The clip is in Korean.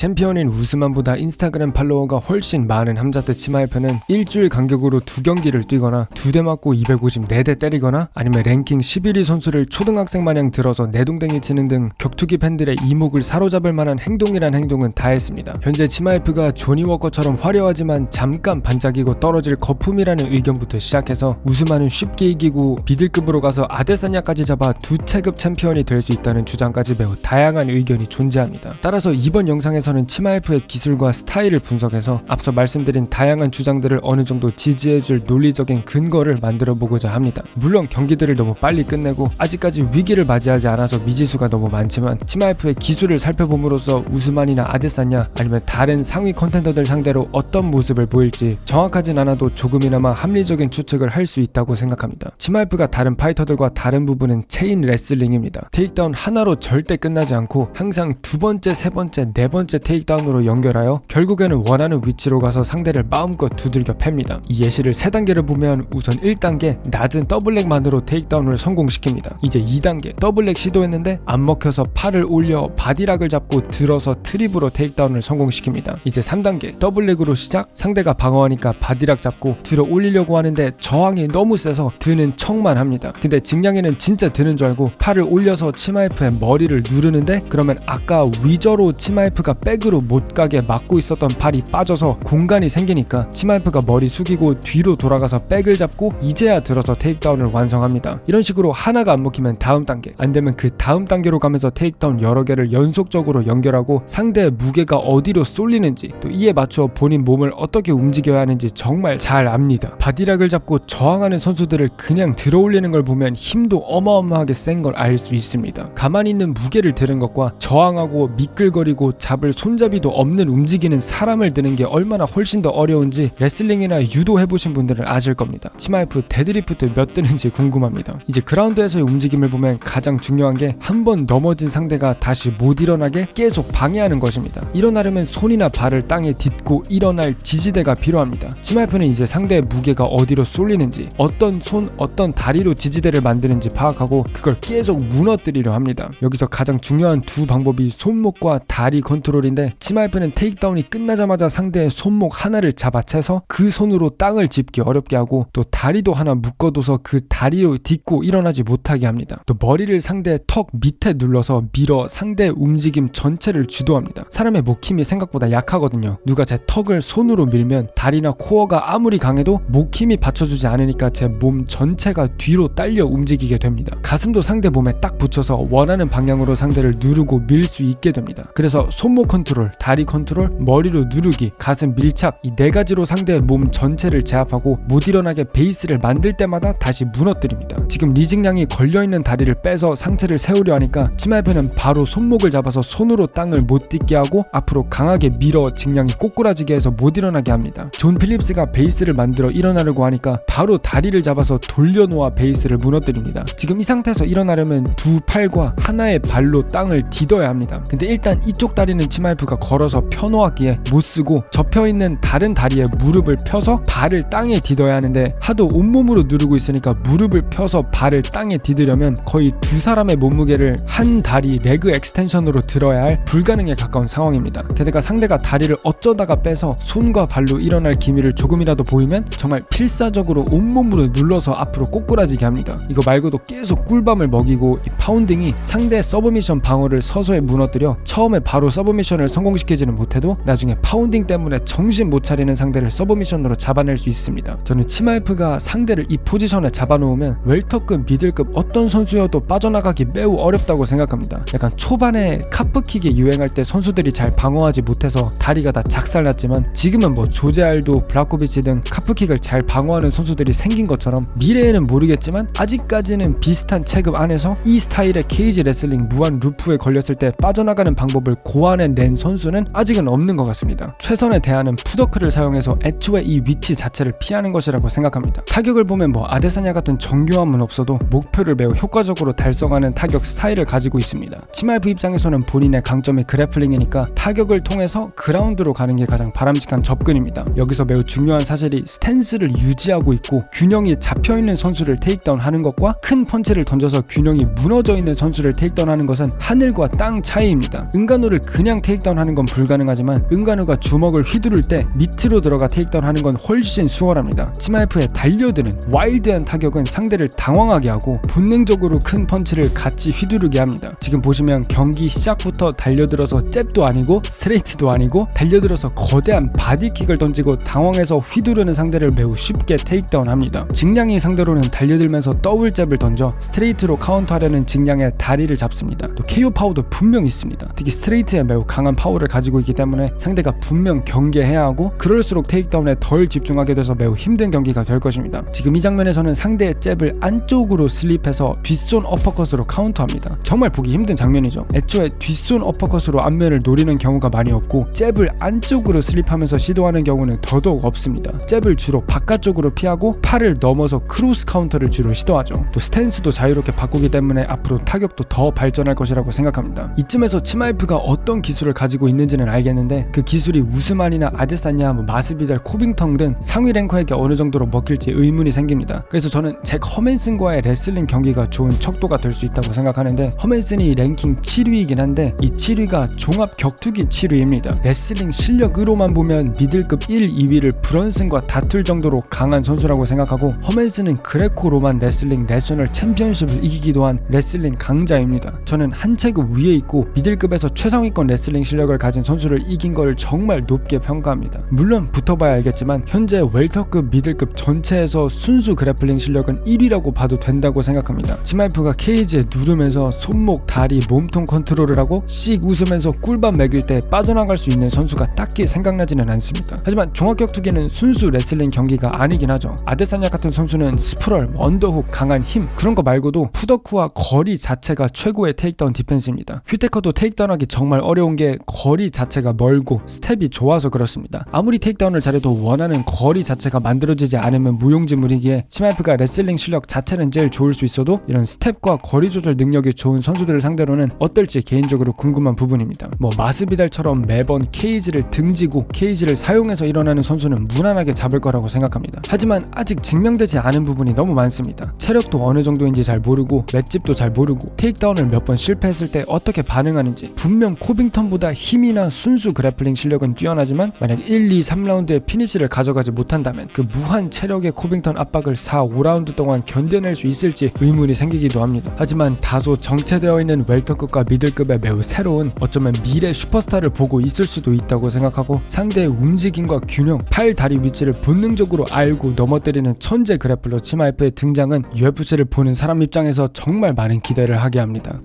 챔피언인 우스만보다 인스타그램 팔로워가 훨씬 많은 함자트 치마에프는 일주일 간격으로 2경기를 뛰거나 2대 맞고 250 4대 때리거나 아니면 랭킹 11위 선수를 초등학생 마냥 들어서 내동댕이 치는 등 격투기 팬들의 이목을 사로잡을 만한 행동이란 행동은 다 했습니다. 현재 치마에프가 조니 워커처럼 화려하지만 잠깐 반짝이고 떨어질 거품이라는 의견부터 시작해서 우스만은 쉽게 이기고 미들급으로 가서 아데사냐까지 잡아 2체급 챔피언이 될 수 있다는 주장까지 매우 다양한 의견이 존재합니다. 따라서 이번 영상에서는 치마에프의 기술과 스타일을 분석해서 앞서 말씀드린 다양한 주장들을 어느 정도 지지해줄 논리적인 근거를 만들어 보고자 합니다. 물론 경기들을 너무 빨리 끝내고 아직까지 위기를 맞이하지 않아서 미지수가 너무 많지만 치마에프의 기술을 살펴봄으로써 우스만이나 아데사냐 아니면 다른 상위 컨텐더들 상대로 어떤 모습을 보일지 정확하진 않아도 조금이나마 합리적인 추측을 할 수 있다고 생각합니다. 치마에프가 다른 파이터들과 다른 부분은 체인 레슬링입니다. 테이크다운 하나로 절대 끝나지 않고 항상 두 번째, 세 번째, 네 번째 테이크다운으로 연결하여 결국에는 원하는 위치로 가서 상대를 마음껏 두들겨 팹니다. 이 예시를 3단계를 보면 우선 1단계 낮은 더블렉만으로 테이크다운을 성공시킵니다. 이제 2단계 더블렉 시도했는데 안 먹혀서 팔을 올려 바디락을 잡고 들어서 트립으로 테이크다운을 성공시킵니다. 이제 3단계 더블렉으로 시작, 상대가 방어하니까 바디락 잡고 들어 올리려고 하는데 저항이 너무 세서 드는 척만 합니다. 근데 직량이는 진짜 드는 줄 알고 팔을 올려서 치마에프의 머리를 누르는데 그러면 아까 위저로 치마에프가 백으로 못 가게 막고 있었던 팔이 빠져서 공간이 생기니까 치마에프가 머리 숙이고 뒤로 돌아가서 백을 잡고 이제야 들어서 테이크다운을 완성합니다. 이런 식으로 하나가 안 먹히면 다음 단계, 안 되면 그 다음 단계로 가면서 테이크다운 여러 개를 연속적으로 연결하고 상대의 무게가 어디로 쏠리는지 또 이에 맞춰 본인 몸을 어떻게 움직여야 하는지 정말 잘 압니다. 바디락을 잡고 저항하는 선수들을 그냥 들어 올리는 걸 보면 힘도 어마어마하게 센 걸 알 수 있습니다. 가만히 있는 무게를 드는 것과 저항하고 미끌거리고 잡을 손잡이도 없는 움직이는 사람을 드는 게 얼마나 훨씬 더 어려운지 레슬링이나 유도 해보신 분들은 아실 겁니다. 치마에프 데드리프트 몇 드는지 궁금합니다. 이제 그라운드에서의 움직임을 보면 가장 중요한 게 한 번 넘어진 상대가 다시 못 일어나게 계속 방해하는 것입니다. 일어나려면 손이나 발을 땅에 딛고 일어날 지지대가 필요합니다. 치마에프는 이제 상대의 무게가 어디로 쏠리는지 어떤 손, 어떤 다리로 지지대를 만드는지 파악하고 그걸 계속 무너뜨리려 합니다. 여기서 가장 중요한 두 방법이 손목과 다리 컨트롤인데 치마에프는 테이크다운이 끝나자마자 상대의 손목 하나를 잡아채서 그 손으로 땅을 짚기 어렵게 하고 또 다리도 하나 묶어둬서 그 다리로 딛고 일어나지 못하게 합니다. 또 머리를 상대의 턱 밑에 눌러서 밀어 상대의 움직임 전체를 주도합니다. 사람의 목 힘이 생각보다 약하거든요. 누가 제 턱을 손으로 밀면 다리나 코어가 아무리 강해도 목 힘이 받쳐주지 않으니까 제 몸 전체가 뒤로 딸려 움직이게 됩니다. 가슴도 상대 몸에 딱 붙여서 원하는 방향으로 상대를 누르고 밀 수 있게 됩니다. 그래서 손목 컨트롤, 다리 컨트롤, 머리로 누르기, 가슴 밀착 이 4가지로 상대의 몸 전체를 제압하고 못 일어나게 베이스를 만들 때마다 다시 무너뜨립니다. 지금 리직량이 걸려있는 다리를 빼서 상체를 세우려 하니까 치마에프는 바로 손목을 잡아서 손으로 땅을 못 딛게 하고 앞으로 강하게 밀어 직량이 꼬꾸라지게 해서 못 일어나게 합니다. 존 필립스가 베이스를 만들어 일어나려고 하니까 바로 다리를 잡아서 돌려놓아 베이스를 무너뜨립니다. 지금 이 상태에서 일어나려면 두 팔과 하나의 발로 땅을 디뎌야 합니다. 근데 일단 이쪽 다리는 치마에프가 걸어서 펴놓았기에 못쓰고 접혀있는 다른 다리에 무릎을 펴서 발을 땅에 디뎌야 하는데 하도 온몸으로 누르고 있으니까 무릎을 펴서 발을 땅에 디디려면 거의 두 사람의 몸무게를 한 다리 레그 엑스텐션으로 들어야 할 불가능에 가까운 상황입니다. 게다가 상대가 다리를 어쩌다가 빼서 손과 발로 일어날 기미를 조금이라도 보이면 정말 필사적으로 온몸으로 눌러서 앞으로 꼬꾸라지게 합니다. 이거 말고도 계속 꿀밤을 먹이고 이 파운딩이 상대의 서브미션 방어를 서서히 무너뜨려 처음에 바로 서브미션을 성공시키지는 못해도 나중에 파운딩 때문에 정신 못 차리는 상대를 서브미션으로 잡아낼 수 있습니다. 저는 치마에프가 상대를 이 포지션에 잡아놓으면 웰터급, 미들급 어떤 선수여도 빠져나가기 매우 어렵다고 생각합니다. 약간 초반에 카프킥이 유행할 때 선수들이 잘 방어하지 못해서 다리가 다 작살났지만 지금은 뭐 조제알도, 블라코비치 등 카프킥을 잘 방어하는 선수들이 생긴 것처럼 미래에는 모르겠지만 아직까지는 비슷한 체급 안에서 이 스타일의 케이지 레슬링 무한 루프에 걸렸을 때 빠져나가는 방법을 고안해낸 선수는 아직은 없는 것 같습니다. 최선의 대안은 푸더크를 사용해서 애초에 이 위치 자체를 피하는 것이라고 생각합니다. 타격을 보면 뭐 아데사냐 같은 정교함은 없어도 목표를 매우 효과적으로 달성하는 타격 스타일을 가지고 있습니다. 치마에프 입장에서는 본인의 강점이 그래플링이니까 타격을 통해서 그라운드로 가는 게 가장 바람직한 접근입니다. 여기서 매우 중요한 사실이 스탠스를 유지하고 있고 균형이 잡혀있는 선수를 테이크다운 하는 것과 큰 펀치를 던져서 균형이 무너져 있는 선수를 테이크다운 하는 것은 하늘과 땅 차이입니다. 은간호를 그냥 테이크다운 하는 건 불가능하지만 은간우가 주먹을 휘두를 때 밑으로 들어가 테이크다운 하는 건 훨씬 수월합니다. 치마이프의 달려드는 와일드한 타격은 상대를 당황하게 하고 본능적으로 큰 펀치를 같이 휘두르게 합니다. 지금 보시면 경기 시작부터 달려들어서 잽도 아니고 스트레이트도 아니고 달려들어서 거대한 바디킥을 던지고 당황해서 휘두르는 상대를 매우 쉽게 테이크다운 합니다. 직량이 상대로는 달려들면서 더블 잽을 던져 스트레이트로 카운터하려는 직량의 다리를 잡습니다. 또 KO 파워도 분명 있습니다. 특히 스트레이트에 매우 강한 파워를 가지고 있기 때문에 상대가 분명 경계해야 하고 그럴수록 테이크다운에 덜 집중하게 돼서 매우 힘든 경기가 될 것입니다. 지금 이 장면에서는 상대의 잽을 안쪽으로 슬립해서 뒷손 어퍼컷으로 카운터합니다. 정말 보기 힘든 장면이죠. 애초에 뒷손 어퍼컷으로 앞면을 노리는 경우가 많이 없고 잽을 안쪽으로 슬립하면서 시도하는 경우는 더더욱 없습니다. 잽을 주로 바깥쪽으로 피하고 팔을 넘어서 크로스 카운터를 주로 시도하죠. 또 스탠스도 자유롭게 바꾸기 때문에 앞으로 타격도 더 발전할 것이라고 생각합니다. 이쯤에서 치마이프가 어떤 기술을 가지고 있는지는 알겠는데 그 기술이 우스만이나 아데사냐, 마스비달, 코빙턴 등 상위 랭커에게 어느 정도로 먹힐지 의문이 생깁니다. 그래서 저는 잭 허맨슨과의 레슬링 경기가 좋은 척도가 될 수 있다고 생각하는데 허맨슨이 랭킹 7위이긴 한데 이 7위가 종합 격투기 7위입니다. 레슬링 실력으로만 보면 미들급 1, 2위를 브런슨과 다툴 정도로 강한 선수라고 생각하고 허맨슨은 그레코 로만 레슬링 내셔널 챔피언십을 이기기도 한 레슬링 강자입니다. 저는 한 체급 위에 있고 미들급에서 최상위권 레슬링 실력을 가진 선수를 이긴 걸 정말 높게 평가합니다. 물론 붙어봐야 알겠지만 현재 웰터급 미들급 전체에서 순수 그래플링 실력은 1위라고 봐도 된다고 생각합니다. 치마이프가 케이지에 누르면서 손목, 다리, 몸통 컨트롤을 하고 씩 웃으면서 꿀밤 먹일 때 빠져나갈 수 있는 선수가 딱히 생각나지는 않습니다. 하지만 종합격투기는 순수 레슬링 경기가 아니긴 하죠. 아데사냐 같은 선수는 스프럴, 언더훅, 강한 힘 그런 거 말고도 푸더크와 거리 자체가 최고의 테이크다운 디펜스입니다. 휘테커도 테이크다운하기 정말 어려운 게 거리 자체가 멀고 스텝이 좋아서 그렇습니다. 아무리 테이크다운을 잘해도 원하는 거리 자체가 만들어지지 않으면 무용지물이기에 치마이프가 레슬링 실력 자체는 제일 좋을 수 있어도 이런 스텝과 거리 조절 능력이 좋은 선수들을 상대로는 어떨지 개인적으로 궁금한 부분입니다. 마스비달처럼 매번 케이지를 등지고 케이지를 사용해서 일어나는 선수는 무난하게 잡을 거라고 생각합니다. 하지만 아직 증명되지 않은 부분이 너무 많습니다. 체력도 어느 정도인지 잘 모르고 맷집도 잘 모르고 테이크다운을 몇 번 실패했을 때 어떻게 반응하는지 분명 코빙턴보다 힘이나 순수 그래플링 실력은 뛰어나지만 만약 1, 2, 3라운드에 피니시를 가져가지 못한다면 그 무한 체력의 코빙턴 압박을 4, 5라운드 동안 견뎌낼 수 있을지 의문이 생기기도 합니다. 하지만 다소 정체되어 있는 웰터급과 미들급의 매우 새로운 어쩌면 미래 슈퍼스타를 보고 있을 수도 있다고 생각하고 상대의 움직임과 균형, 팔, 다리 위치를 본능적으로 알고 넘어뜨리는 천재 그래플러 치마이프의 등장은 UFC를 보는 사람 입장에서 정말 많은 기대를 하게 합니다.